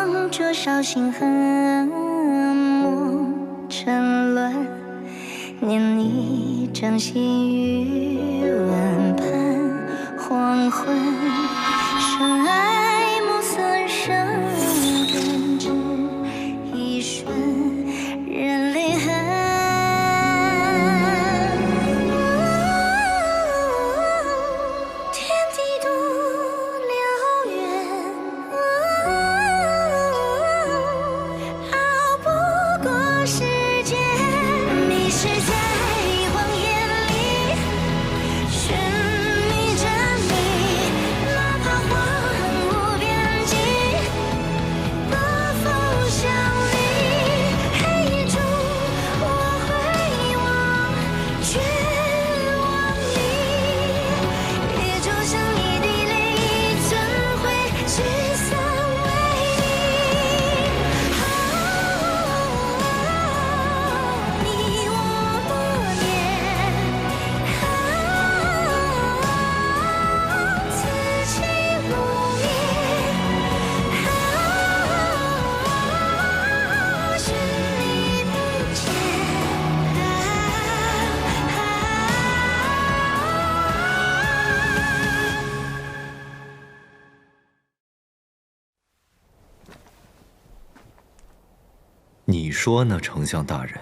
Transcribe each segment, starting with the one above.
望灼烧心痕，磨沉沦，念你掌心于碗盘，黄昏，深爱暮色生，根植一瞬，人泪痕。天地多辽远，熬不过时间。迷失在谎言里，寻觅着你，哪怕荒无边际，可否相离？黑夜中我回望，绝望里，也就像一滴泪怎会聚散为你？你我多年，此情不灭，是你不见。你说呢，丞相大人？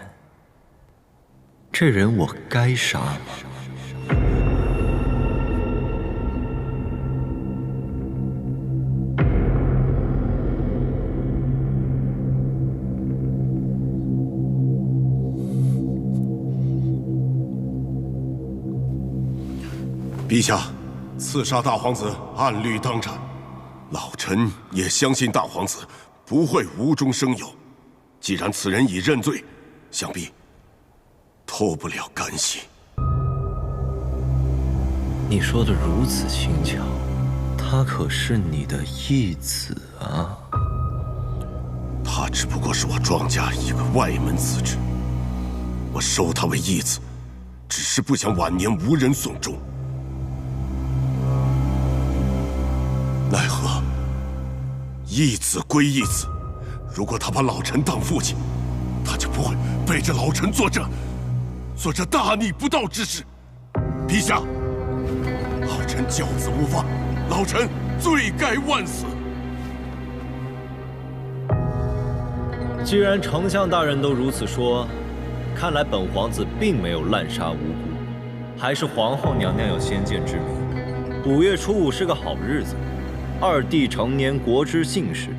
这人我该杀吗？陛下，刺杀大皇子按律当斩，老臣也相信大皇子不会无中生有。既然此人已认罪，想必脱不了干系。你说的如此轻巧，他可是你的义子啊！他只不过是我庄家一个外门子侄，我收他为义子，只是不想晚年无人送终。奈何义子归义子，如果他把老臣当父亲，他就不会背着老臣做这大逆不道之事。陛下，老臣教子无方，老臣罪该万死。既然丞相大人都如此说，看来本皇子并没有滥杀无辜，还是皇后娘娘有先见之明。5月初5是个好日子，二弟成年，国之幸事，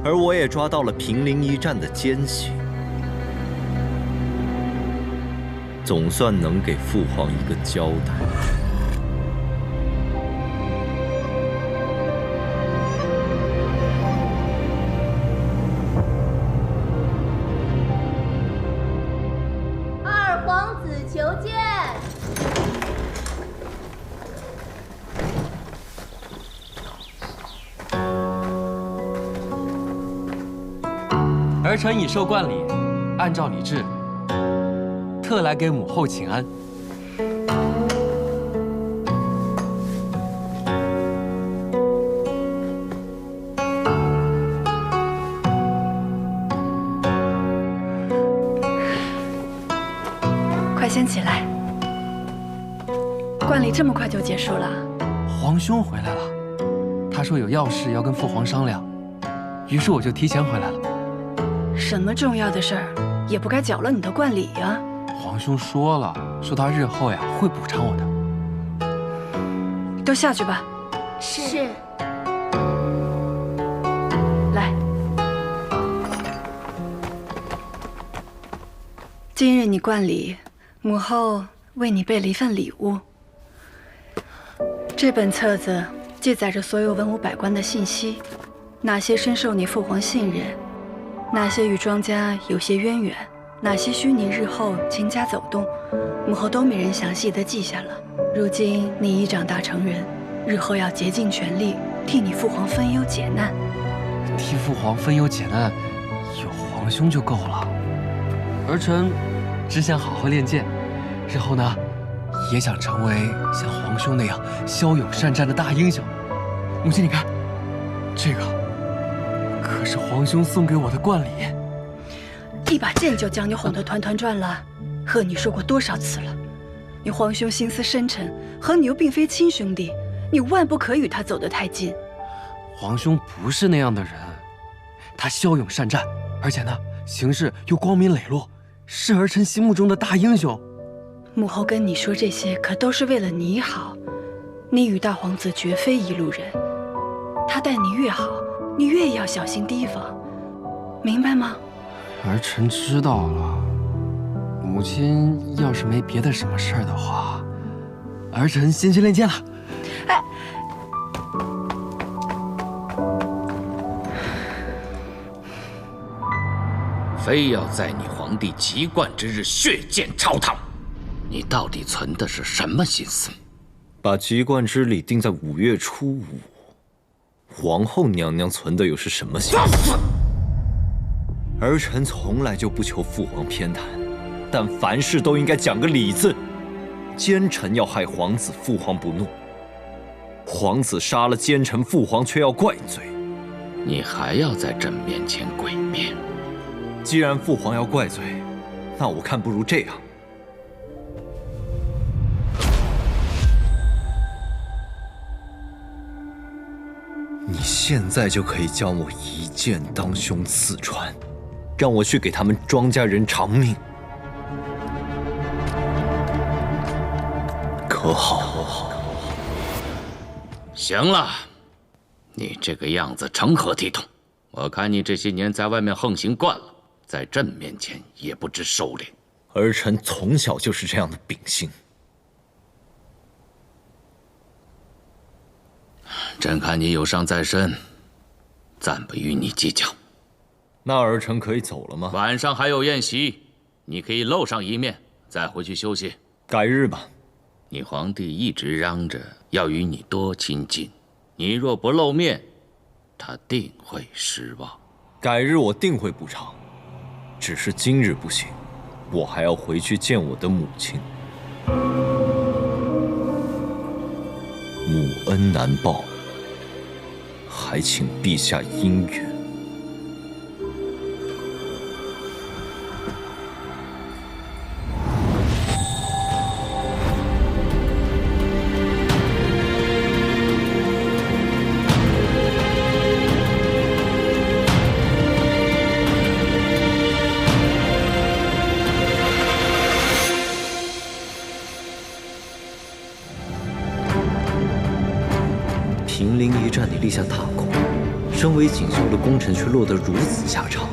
而我也抓到了平陵一战的奸细，总算能给父皇一个交代。二皇子求见。儿臣已受冠礼，按照礼制，特来给母后请安。快先起来，冠礼这么快就结束了？皇兄回来了，他说有要事要跟父皇商量，于是我就提前回来了。什么重要的事儿，也不该搅了你的冠礼呀。皇兄说了，说他日后呀会补偿我的。都下去吧。是。来，今日你冠礼，母后为你备了一份礼物。这本册子记载着所有文武百官的信息，哪些深受你父皇信任，哪些与庄家有些渊源，哪些需你日后倾家走动，母后都没人详细的记下了。如今你已长大成人，日后要竭尽全力替你父皇分忧解难。替父皇分忧解难，有皇兄就够了。儿臣只想好好练剑，日后呢，也想成为像皇兄那样骁勇善战的大英雄。母亲，你看，这个可是皇兄送给我的冠礼。一把剑就将你哄得团团转了，和你说过多少次了？你皇兄心思深沉，和你又并非亲兄弟，你万不可与他走得太近。皇兄不是那样的人，他骁勇善战，而且呢，行事又光明磊落，是儿臣心目中的大英雄。母后跟你说这些，可都是为了你好。你与大皇子绝非一路人，他待你越好，你越要小心提防，明白吗？儿臣知道了。母亲要是没别的什么事儿的话，儿臣先去练剑了。哎，非要在你皇帝即冠之日血溅朝堂，你到底存的是什么心思？把即冠之礼定在5月初5，皇后娘娘存的又是什么心思？儿臣从来就不求父皇偏袒，但凡事都应该讲个理字。奸臣要害皇子，父皇不怒；皇子杀了奸臣，父皇却要怪罪。你还要在朕面前诡辩？既然父皇要怪罪，那我看不如这样。你现在就可以将我一剑当胸刺穿，让我去给他们庄家人偿命，可好？行了，你这个样子成何体统？我看你这些年在外面横行惯了，在朕面前也不知收敛。儿臣从小就是这样的秉性。朕看你有伤在身，暂不与你计较。那儿臣可以走了吗？晚上还有宴席，你可以露上一面，再回去休息。改日吧。你皇帝一直嚷着要与你多亲近，你若不露面，他定会失望。改日我定会补偿，只是今日不行，我还要回去见我的母亲。母恩难报，还请陛下应允。平陵一战，你立下大功，身为锦绣的功臣却落得如此下场，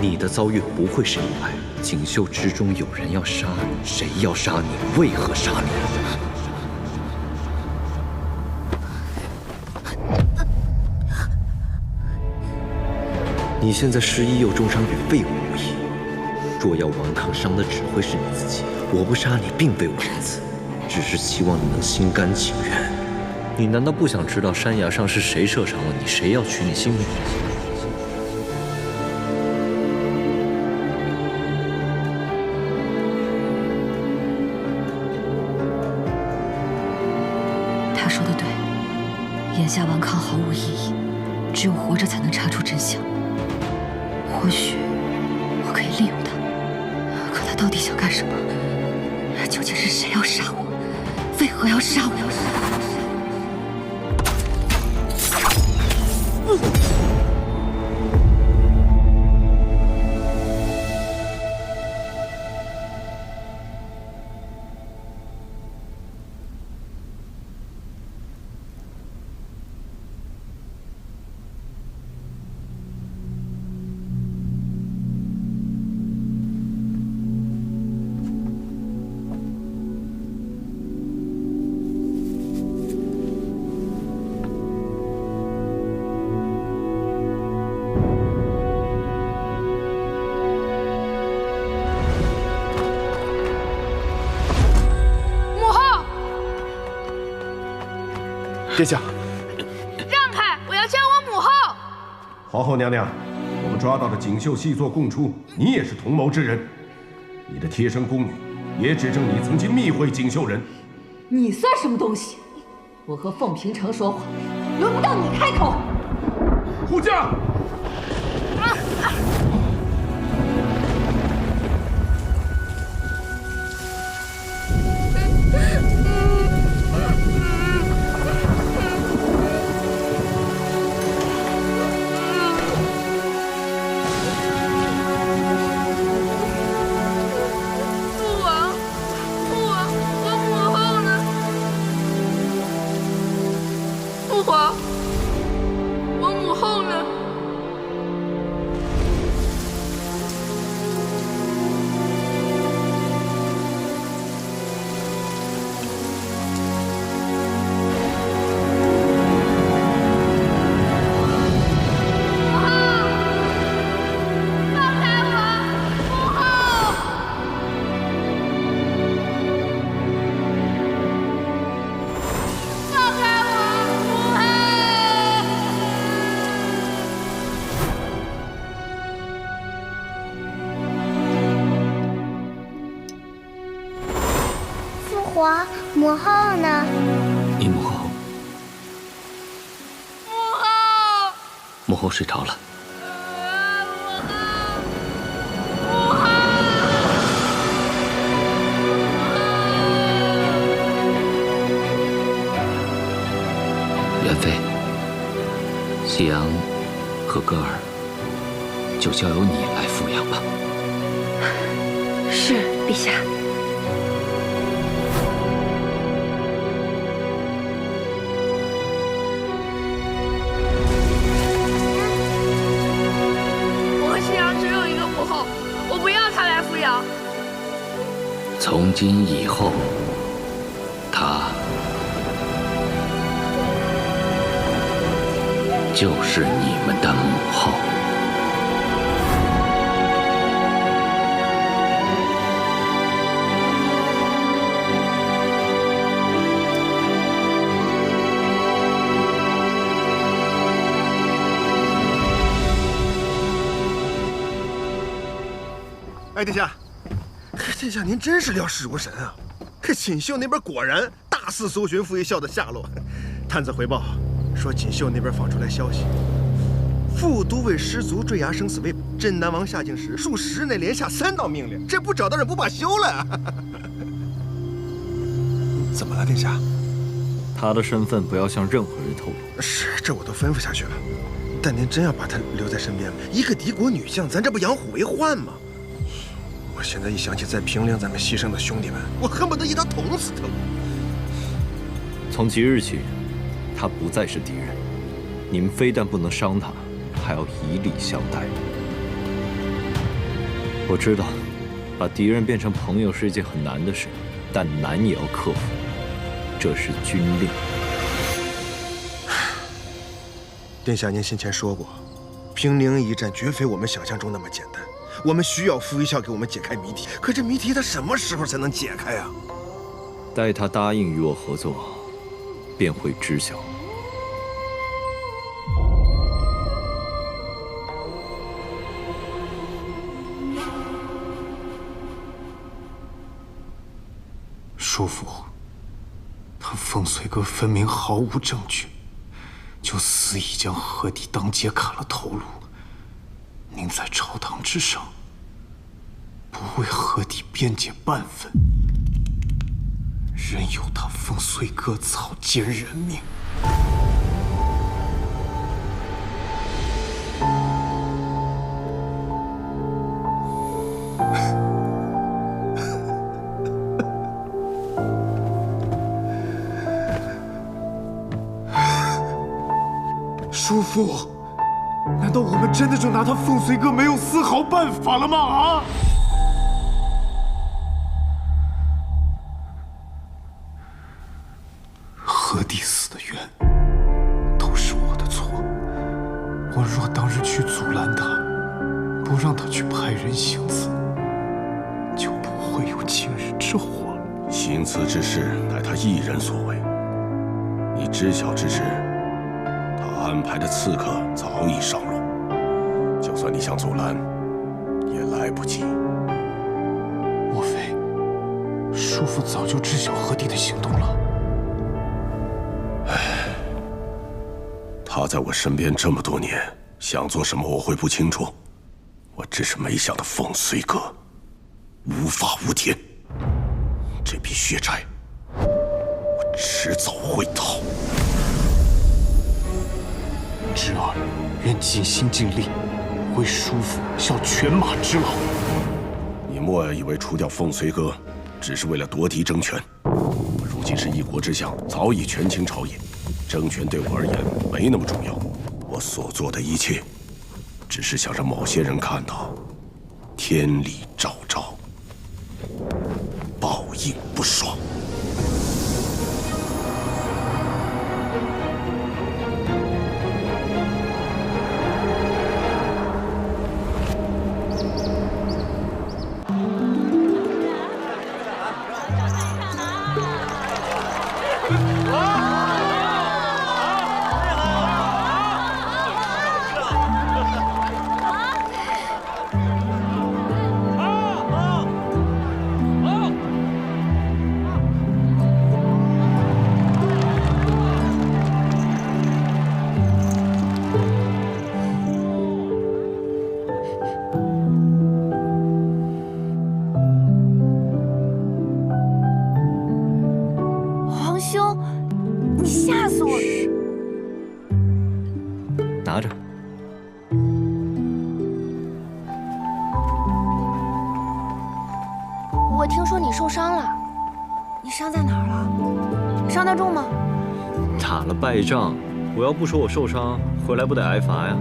你的遭遇不会是意外。锦绣之中有人要杀你，谁要杀你？为何杀你？你现在11又重伤与废物无异，若要顽抗，伤的只会是你自己。我不杀你，并非我仁慈，只是希望你能心甘情愿。你难道不想知道山崖上是谁射伤了你，谁要取你性命？他说的对，眼下顽抗毫无意义，只有活着才能查出真相。或许我可以利用他，可他到底想干什么？究竟是谁要杀我？为何要杀我？殿下，让开！我要见我母后。皇后娘娘，我们抓到的锦绣细作供出，你也是同谋之人。你的贴身宫女也指证你曾经密会锦绣人。你算什么东西？我和凤平城说话，轮不到你开口。护驾！皇，母后呢？你母后，母后睡着了。元妃，夕阳和歌儿就交由你来抚养吧。是，陛下。我和夕阳只有一个母后，我不要她来抚养。从今以后，她就是你们的母后。哎，殿下，殿下您真是料事如神啊！锦绣那边果然大肆搜寻傅一笑的下落。探子回报说，锦绣那边放出来消息，副都尉失足坠崖，生死未卜。镇南王下境时，数10日内连下3道命令，这不找到人不罢休了啊！怎么了，殿下？他的身份不要向任何人透露。是，这我都吩咐下去了。但您真要把他留在身边，一个敌国女将，咱这不养虎为患吗？我现在一想起在平陵咱们牺牲的兄弟们，我恨不得一刀捅死他。从即日起，他不再是敌人，你们非但不能伤他，还要以礼相待。我知道，把敌人变成朋友是一件很难的事，但难也要克服，这是军令。殿下，您先前说过，平陵一战绝非我们想象中那么简单。我们需要傅一笑给我们解开谜题，可这谜题他什么时候才能解开啊？待他答应与我合作，便会知晓。叔父，他凤随哥分明毫无证据，就肆意将何帝当街砍了头颅。您在朝堂之上，不为何帝辩解半分，任由他凤随哥草菅人命。叔父，难道我们真的就拿他凤随哥没有丝毫办法了吗？啊！何帝死的冤都是我的错，我若当日去阻拦他，不让他去派人行刺，就不会有今日之祸了。行刺之事乃他一人所为，你知晓之时，他安排的刺客早已上路，就算你想阻拦，也来不及。莫非叔父早就知晓何帝的行动了？他在我身边这么多年，想做什么我会不清楚，我只是没想到凤随哥无法无天，这笔血债我迟早会讨。侄儿愿尽心尽力，为叔父效犬马之劳。你莫要以为除掉凤随哥只是为了夺嫡争权，我如今是一国之相，早已权倾朝野，争权对我而言没那么重要。我所做的一切，只是想让某些人看到天理昭昭，报应不爽。我听说你受伤了，你伤在哪儿了？伤得重吗？打了败仗，我要不说我受伤，回来不得挨罚呀？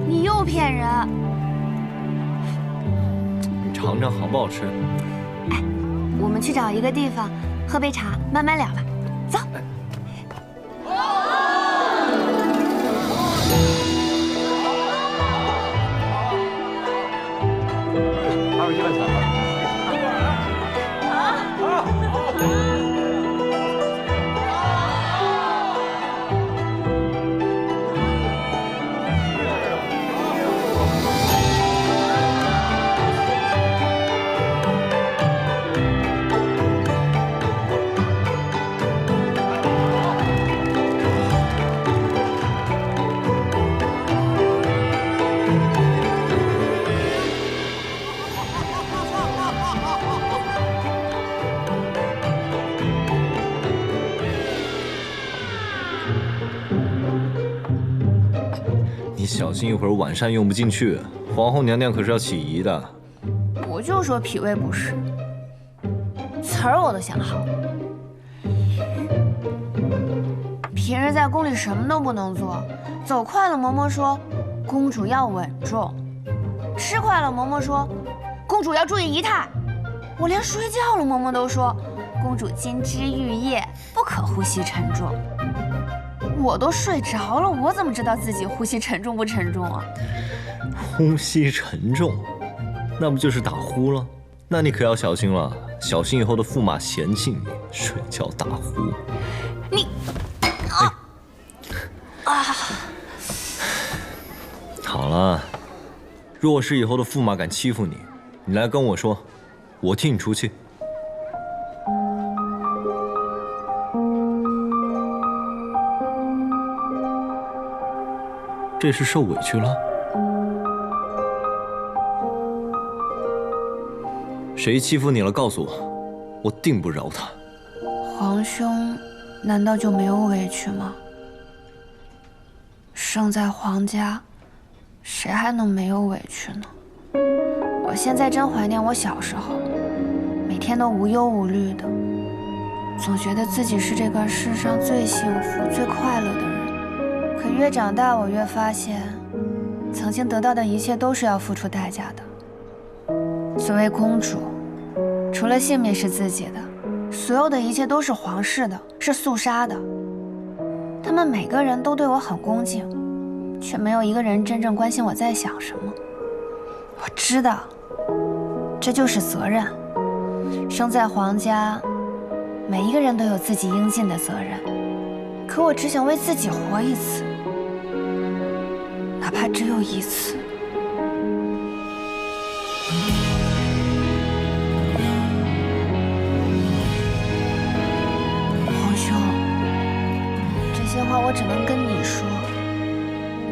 你又骗人！你尝尝好不好吃？哎，我们去找一个地方喝杯茶，慢慢聊吧。走。你小心一会儿晚膳用不进去，皇后娘娘可是要起疑的。我就说脾胃不适，词儿我都想好。平日在宫里什么都不能做，走快了嬷嬷说公主要稳重，吃快了嬷嬷说公主要注意仪态，我连睡觉了嬷嬷都说公主金枝玉叶，不可呼吸沉重。我都睡着了，我怎么知道自己呼吸沉重不沉重啊？呼吸沉重，那不就是打呼了？那你可要小心了，小心以后的驸马嫌弃你睡觉打呼。你好了，若是以后的驸马敢欺负你，你来跟我说，我替你出气。这是受委屈了？谁欺负你了？告诉我，我定不饶他。皇兄难道就没有委屈吗？生在皇家，谁还能没有委屈呢？我现在真怀念我小时候，每天都无忧无虑的，总觉得自己是这个世上最幸福、最快乐的人。可越长大，我越发现，曾经得到的一切都是要付出代价的。所谓公主，除了性命是自己的，所有的一切都是皇室的，是肃杀的。他们每个人都对我很恭敬，却没有一个人真正关心我在想什么。我知道，这就是责任。生在皇家，每一个人都有自己应尽的责任。可我只想为自己活一次，哪怕只有一次。皇兄，这些话我只能跟你说，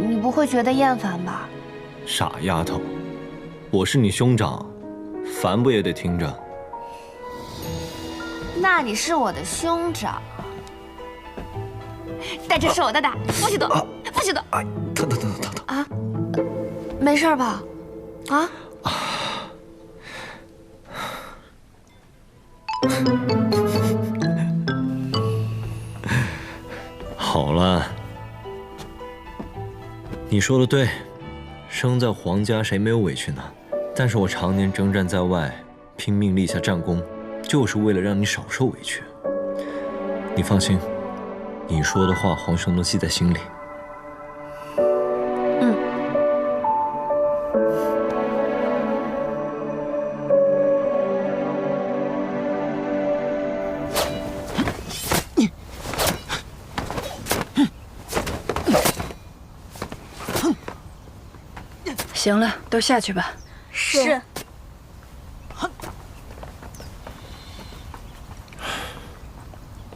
你不会觉得厌烦吧？傻丫头，我是你兄长，烦不也得听着？那你是我的兄长。但这是我的打，不许动，不许动！哎，疼啊！没事吧？啊！好了，你说的对，生在皇家谁没有委屈呢？但是我常年征战在外，拼命立下战功，就是为了让你少受委屈。你放心。你说的话，皇兄都记在心里。行了，都下去吧。是。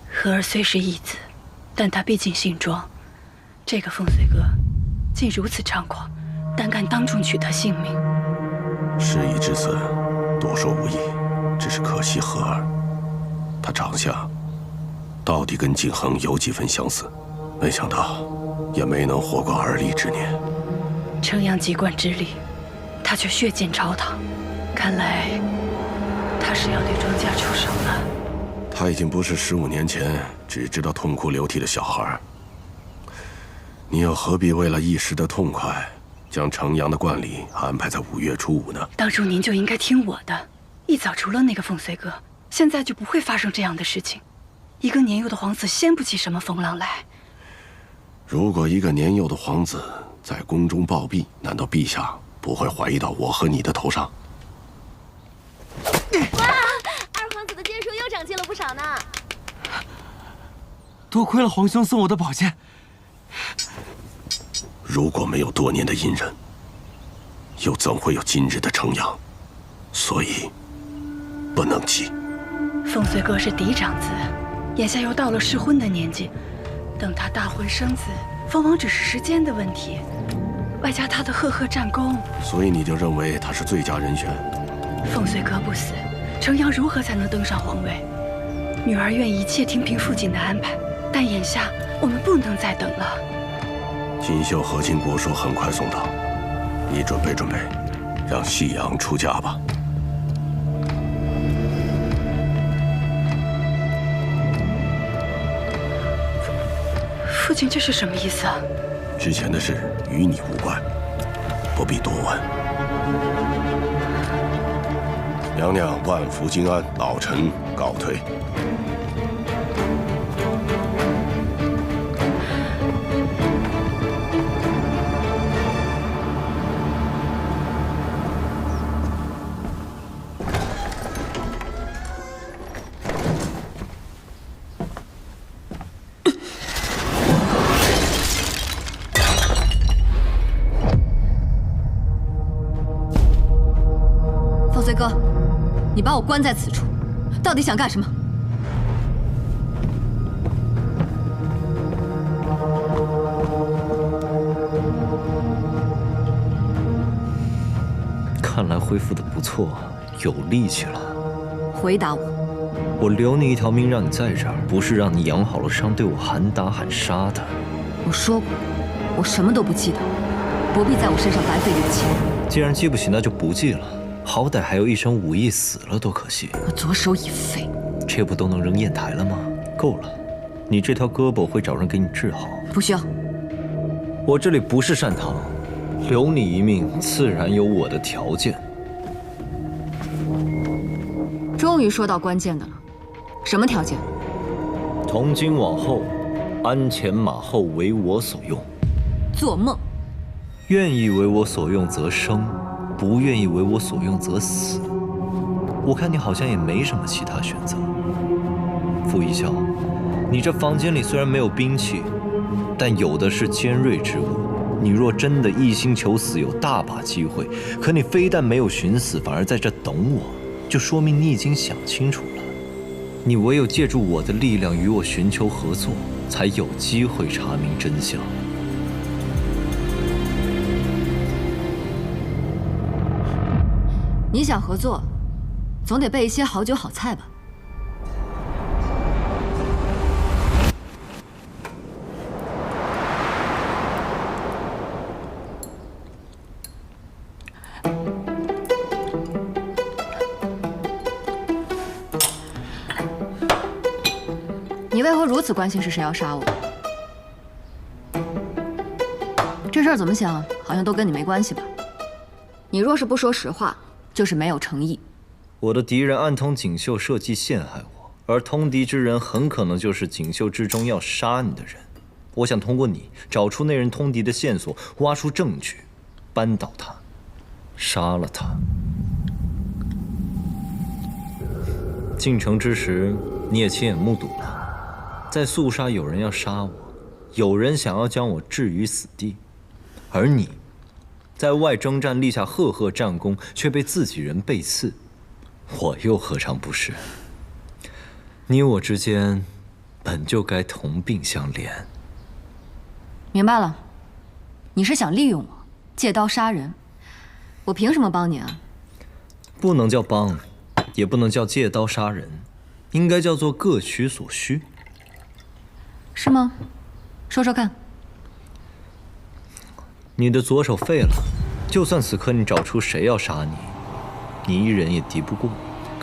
和儿虽是义子，但他毕竟姓庄。这个凤随哥竟如此猖狂，胆敢当众取他性命。事已至此，多说无益，只是可惜和儿。他长相到底跟景恒有几分相似，没想到也没能活过而立之年。承阳籍贯之力，他却血溅朝堂，看来他是要对庄家出手了。他已经不是15年前只知道痛哭流涕的小孩。你又何必为了一时的痛快，将城阳的冠礼安排在5月初5呢？当初您就应该听我的，一早除了那个凤随哥，现在就不会发生这样的事情。一个年幼的皇子掀不起什么风浪来。如果一个年幼的皇子在宫中暴毙，难道陛下不会怀疑到我和你的头上？哇，二皇子的剑术又长进了不少呢。多亏了皇兄送我的宝剑。如果没有多年的隐忍，又怎会有今日的城阳？所以，不能急。凤随哥是嫡长子，眼下又到了适婚的年纪，等他大婚生子，封王只是时间的问题。外加他的赫赫战功，所以你就认为他是最佳人选？凤随哥不死，城阳如何才能登上皇位？女儿愿一切听凭父亲的安排，但眼下我们不能再等了。锦绣和亲国书很快送到，你准备准备，让夕阳出嫁吧。父亲，这是什么意思啊？之前的事与你无关，不必多问。娘娘万福金安，老臣告退。随哥，你把我关在此处，到底想干什么？看来恢复的不错，有力气了。回答我。我留你一条命，让你在这儿，不是让你养好了伤，对我喊打喊杀的。我说过，我什么都不记得，不必在我身上白费力气。既然记不起，那就不记了。好歹还有一身武艺，死了多可惜。我左手已废，这不都能扔砚台了吗？够了，你这条胳膊会找人给你治好。不需要。我这里不是善堂，留你一命自然有我的条件。终于说到关键的了，什么条件？从今往后，鞍前马后为我所用。做梦！愿意为我所用则生。不愿意为我所用则死。我看你好像也没什么其他选择。傅一笑，你这房间里虽然没有兵器，但有的是尖锐之物。你若真的一心求死，有大把机会。可你非但没有寻死，反而在这等我，就说明你已经想清楚了。你唯有借助我的力量与我寻求合作，才有机会查明真相。你想合作，总得备一些好酒好菜吧？你为何如此关心是谁要杀我？这事儿怎么想，好像都跟你没关系吧？你若是不说实话，就是没有诚意。我的敌人暗通锦绣，设计陷害我，而通敌之人很可能就是锦绣之中要杀你的人。我想通过你找出那人通敌的线索，挖出证据，扳倒他，杀了他。进城之时，你也亲眼目睹了，在肃杀有人要杀我，有人想要将我置于死地，而你在外征战立下赫赫战功，却被自己人背刺，我又何尝不是？你我之间本就该同病相怜。明白了，你是想利用我，借刀杀人。我凭什么帮你啊？不能叫帮，也不能叫借刀杀人，应该叫做各取所需。是吗？说说看。你的左手废了，就算此刻你找出谁要杀你，你一人也敌不过。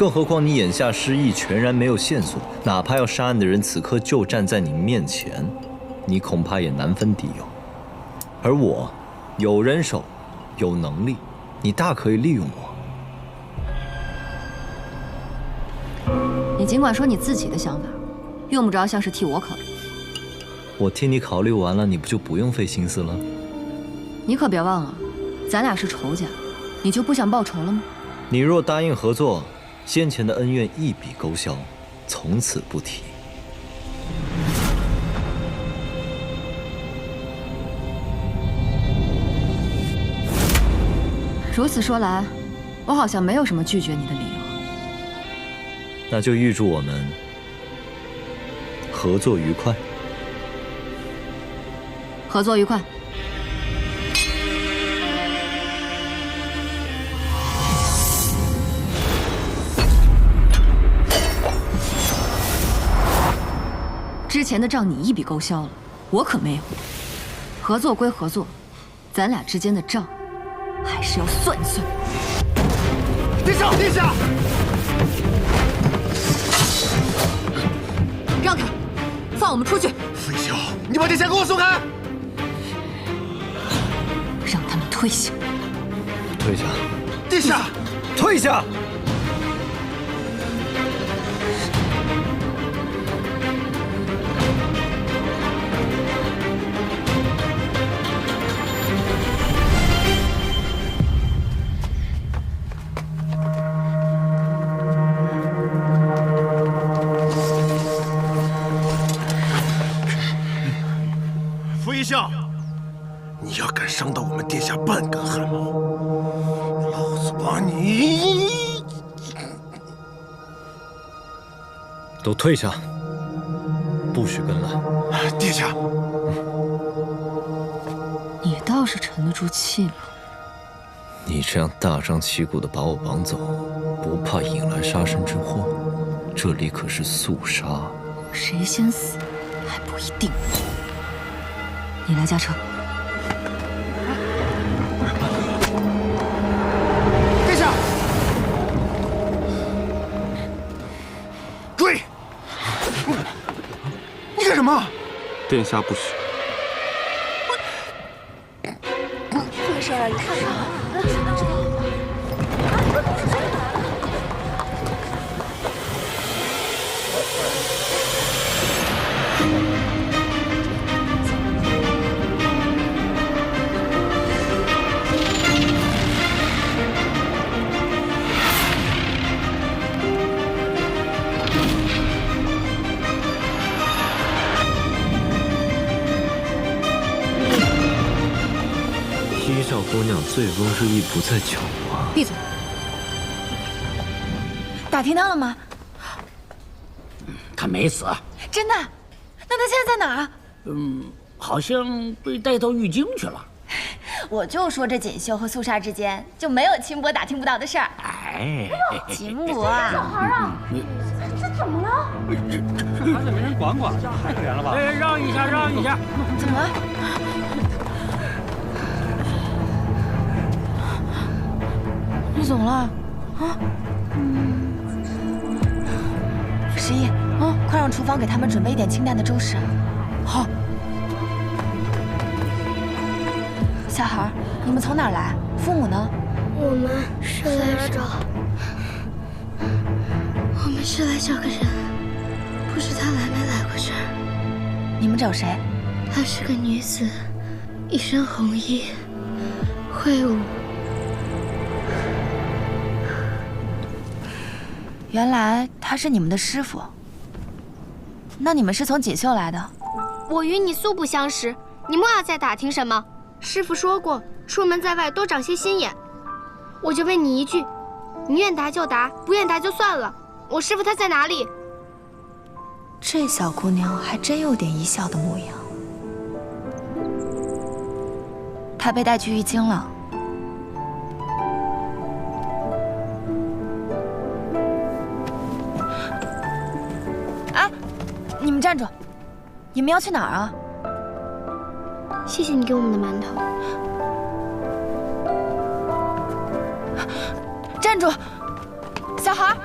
更何况你眼下失忆，全然没有线索，哪怕要杀案的人此刻就站在你面前，你恐怕也难分敌友。而我，有人手，有能力，你大可以利用我。你尽管说你自己的想法，用不着像是替我考虑。我替你考虑完了，你不就不用费心思了？你可别忘了，咱俩是仇家，你就不想报仇了吗？你若答应合作，先前的恩怨一笔勾销，从此不提。如此说来，我好像没有什么拒绝你的理由。那就预祝我们合作愉快。合作愉快。之前的账你一笔勾销了，我可没有。合作归合作，咱俩之间的账还是要算一算。殿下，殿下！让开，放我们出去！飞霄，你把殿下给我松开！让他们退下。退下。殿下，退下！飞霄，你要敢伤到我们殿下半根汗毛，老子把你……都退下，不许跟来。殿下，你倒是沉得住气了。你这样大张旗鼓地把我绑走，不怕引来杀身之祸？这里可是肃杀，谁先死还不一定。你来驾车。殿下，追！你干什么？殿下不许。会事儿，你看看。依照姑娘醉翁之意不在酒啊！闭嘴！打听到了吗？他没死。真的？那他现在在哪儿啊？好像被带到玉京去了。我就说这锦绣和肃杀之间就没有秦伯打听不到的事儿。哎，秦伯啊，小孩啊，这怎么了？这孩子没人管管，太可怜了吧？哎，让一下，让一下。怎么了？你怎么了？啊？十一，快让厨房给他们准备一点清淡的粥食。好。小孩，你们从哪儿来？父母呢？我们是来找，我们是来找个人，不知他来没来过这儿。你们找谁？她是个女子，一身红衣，挥舞。原来他是你们的师傅。那你们是从锦绣来的？我与你素不相识，你莫要再打听什么。师傅说过，出门在外多长些心眼。我就问你一句，你愿答就答，不愿答就算了。我师傅他在哪里？这小姑娘还真有点一笑的模样。她被带去玉京了。哎，你们站住！你们要去哪儿啊？谢谢你给我们的馒头。站住！小孩，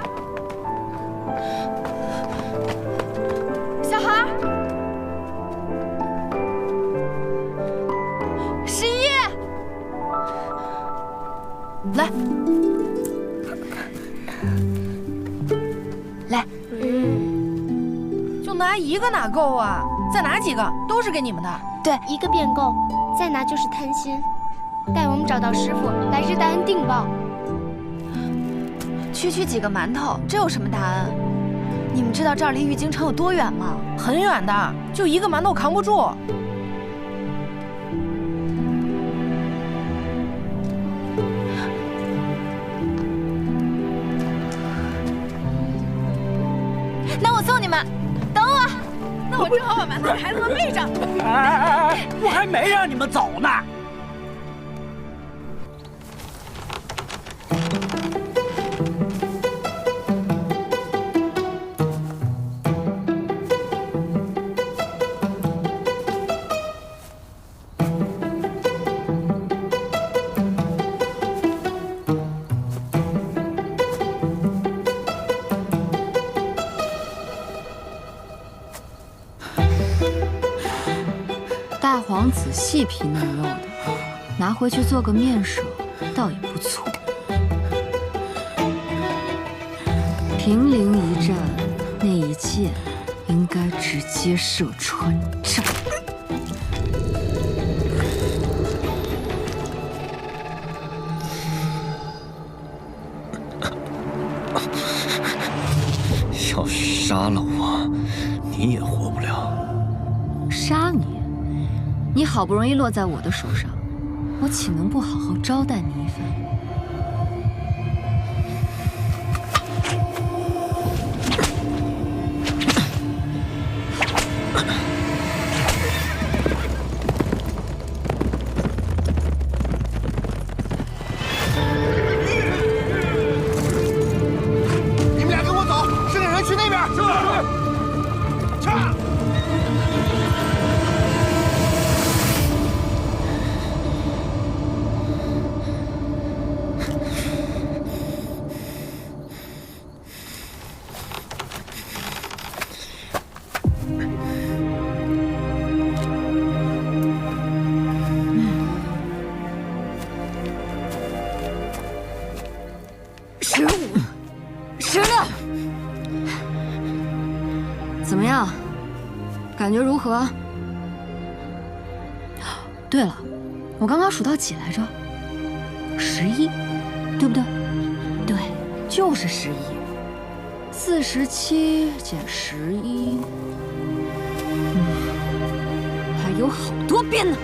来，来，就拿一个哪够啊？再拿几个，都是给你们的。对，一个便够，再拿就是贪心。待我们找到师傅，来日大恩定报。区区几个馒头，这有什么大恩？你们知道这儿离玉京城有多远吗？很远的，就一个馒头扛不住。那我送你们，等我。那我正好把馒头给孩子们备上。哎，我还没让你们走呢。大皇子细皮嫩肉的，拿回去做个面食，倒也不错。平陵一战，那一箭应该直接射穿帐。要杀了我，你也活不了。杀你？你好不容易落在我的手上，我岂能不好好招待你一番？你们俩跟我走，剩下人去那边。是。去。怎么样？感觉如何？对了，我刚刚数到几来着？11，对不对？对，就是11。47减11，还有好多边呢。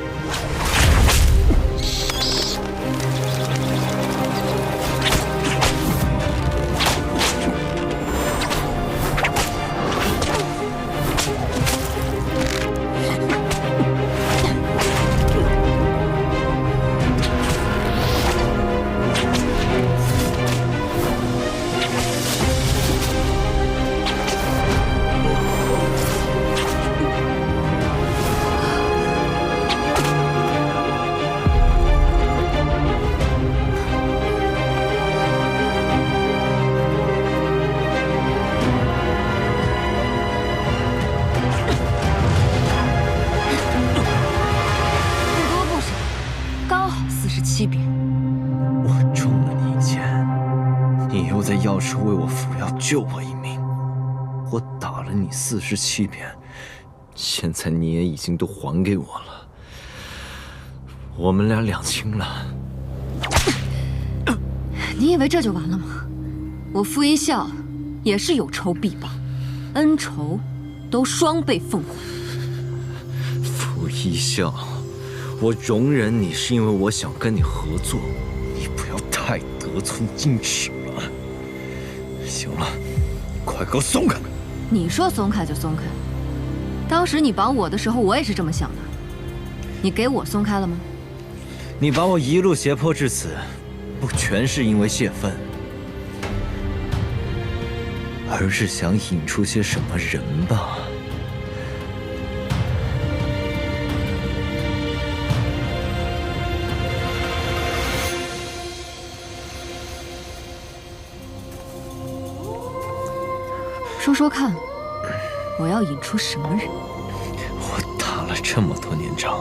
47边，我中了你一箭，你又在药池为我服药，救我一命。我打了你47遍，现在你也已经都还给我了，我们俩两清了。你以为这就完了吗？我傅一笑也是有仇必报，恩仇都双倍奉还。傅一笑，我容忍你是因为我想跟你合作，你不要太得寸进尺了。行了，快给我松开！你说松开就松开？当时你绑我的时候，我也是这么想的。你给我松开了吗？你把我一路胁迫至此，不全是因为泄愤，而是想引出些什么人吧？说说看，我要引出什么人？我打了这么多年仗，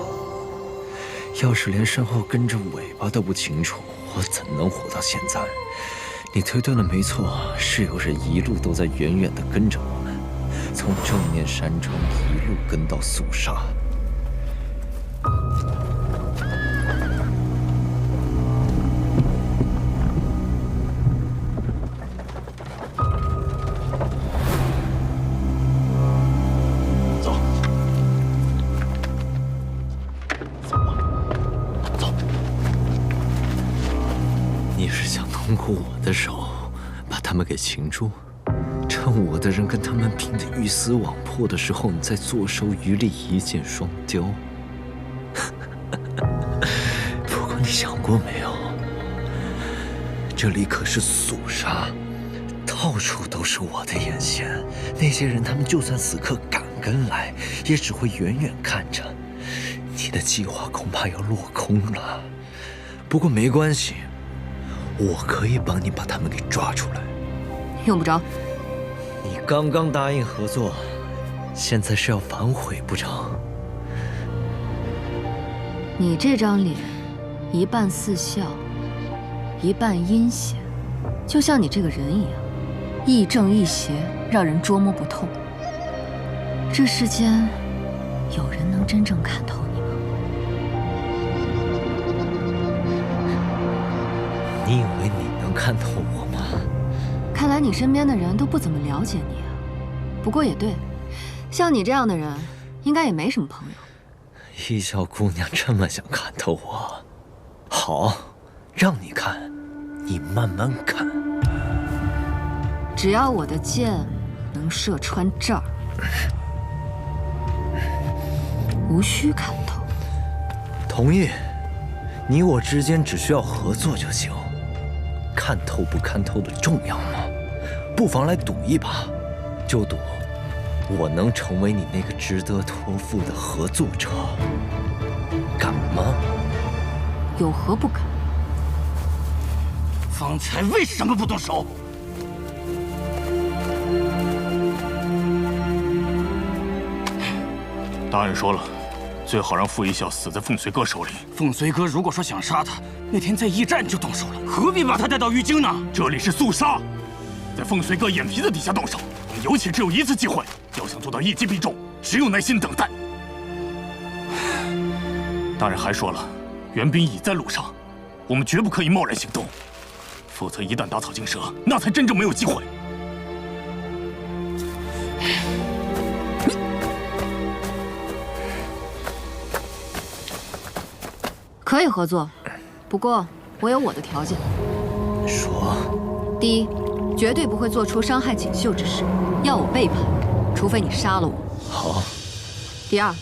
要是连身后跟着尾巴都不清楚，我怎能活到现在？你推断的没错，是有人一路都在远远地跟着我们，从正面山庄一路跟到肃杀。走，走吧，走。你是想通过我的手把他们给擒住，趁我的人跟他们拼得鱼死网破的时候，你再坐收渔利，一箭双雕。不过你想过没有，这里可是肃杀，到处都是我的眼线。那些人他们就算此刻敢跟来，也只会远远看着。你的计划恐怕要落空了。不过没关系，我可以帮你把他们给抓出来。用不着。你刚刚答应合作，现在是要反悔不成？你这张脸，一半似笑，一半阴险，就像你这个人一样，亦正亦邪，让人捉摸不透。这世间，有人能真正看透你吗？你以为你能看透我吗？看来你身边的人都不怎么了解你啊。不过也对，像你这样的人，应该也没什么朋友。一小姑娘这么想看透我，好，让你看，你慢慢看。只要我的箭能射穿这儿，无需看透。同意，你我之间只需要合作就行。看透不看透的重要吗？不妨来赌一把，就赌我能成为你那个值得托付的合作者，敢吗？有何不敢？方才为什么不动手？大人说了，最好让傅一笑死在凤随哥手里。凤随哥如果说想杀他，那天在驿站就动手了，何必把他带到玉京呢？这里是肃杀，在凤随哥眼皮子底下动手，我们有且只有一次机会。要想做到一击必中，只有耐心等待。大人还说了，援兵已在路上，我们绝不可以贸然行动，否则一旦打草惊蛇，那才真正没有机会。可以合作，不过我有我的条件。说。第一，绝对不会做出伤害锦绣之事，要我背叛，除非你杀了我。好。第二，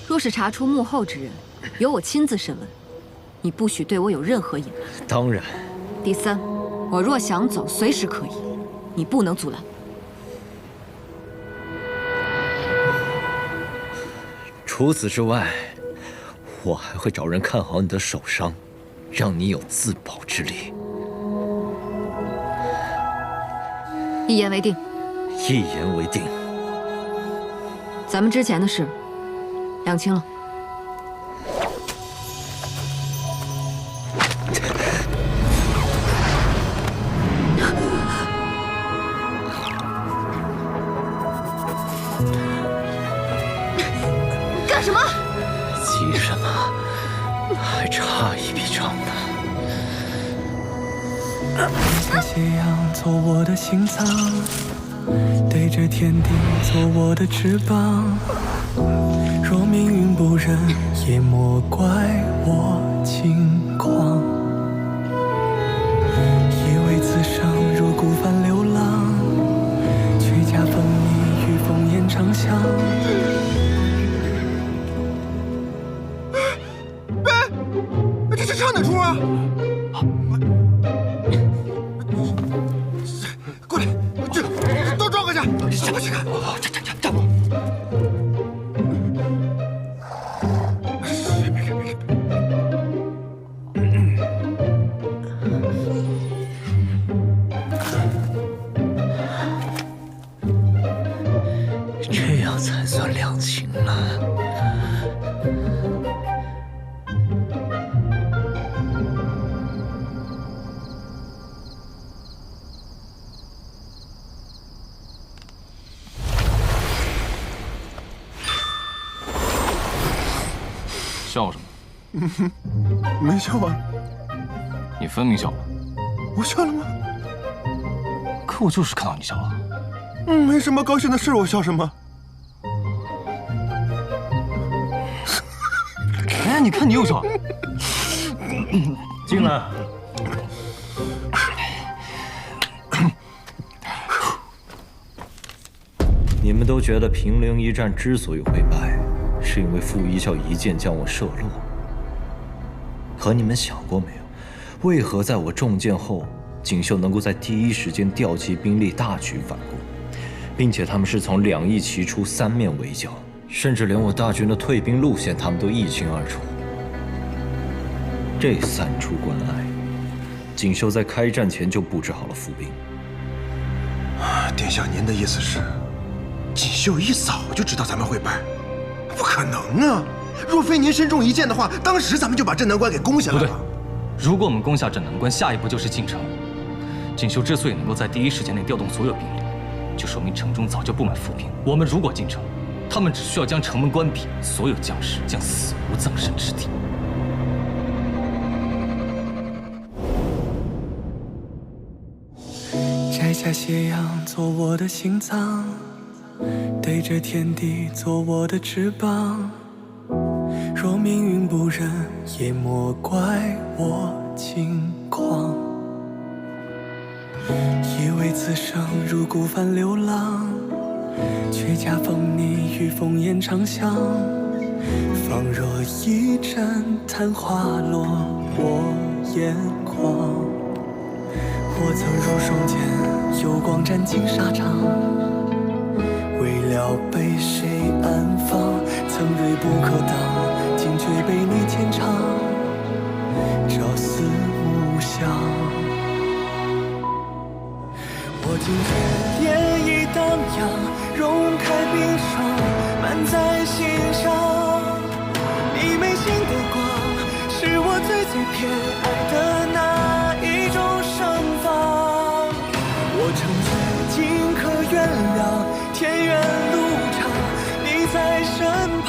若是查出幕后之人，由我亲自审问，你不许对我有任何隐瞒。当然。第三，我若想走，随时可以，你不能阻拦。除此之外，我还会找人看好你的手伤，让你有自保之力。一言为定。一言为定。咱们之前的事，两清了。干什么？急什么？还差一笔账呢。在斜阳做我的心脏，对着天地做我的翅膀。若命运不仁，也莫怪我轻狂。以为此生如孤帆流浪，却恰逢你与烽烟长相。这唱哪出啊？过来，这都装回去！什么去看？站！别看！笑什么？没笑啊。你分明笑了。我笑了吗？可我就是看到你笑了。没什么高兴的事，我笑什么？哎，你看你又笑。进来。你们都觉得平陵一战之所以会败，是因为傅一笑一箭将我射落。可你们想过没有，为何在我中箭后，锦绣能够在第一时间调集兵力大举反攻，并且他们是从两翼齐出，三面围剿，甚至连我大军的退兵路线他们都一清二楚。这3出关隘，锦绣在开战前就布置好了伏兵。殿下，您的意思是，锦绣一早就知道咱们会败？不可能啊！若非您身中一箭的话，当时咱们就把镇南关给攻下来了。不对，如果我们攻下镇南关，下一步就是进城。锦绣之所以能够在第一时间内调动所有兵力，就说明城中早就布满伏兵。我们如果进城，他们只需要将城门关闭，所有将士将死无葬身之地。摘下斜阳做我的心脏，对着天地做我的翅膀。若命运不仁，也莫怪我轻狂。以为此生如孤帆流浪，却恰逢你与烽烟长相。仿若一阵昙花落我眼眶。我曾如霜剑，幽光斩尽沙场，为了被谁安放？曾锐不可当，今却被你牵肠，朝思暮想。我惊觉涟漪荡漾，融开冰霜，漫在心上。你眉心的光，是我最偏爱的那一种盛放。我成全尽可原谅，天远路长，你在身旁，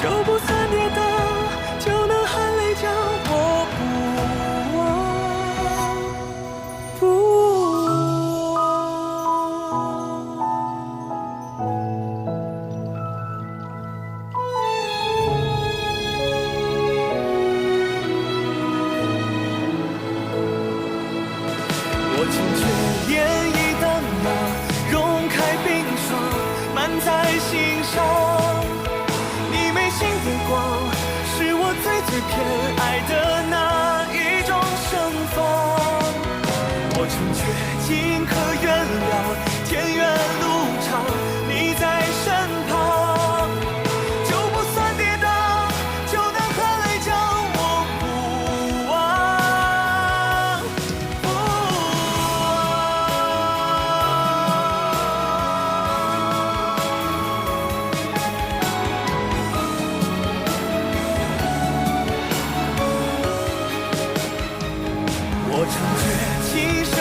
就不算跌倒，就能含泪将我不忘，不我惊觉涟漪荡漾，融开冰霜，漫在心上。你眉心的光，是我最偏爱的那一种盛放。我成全尽可原谅，天远路长，你在身旁，就不算跌倒，就能含泪将我不忘。我成全今生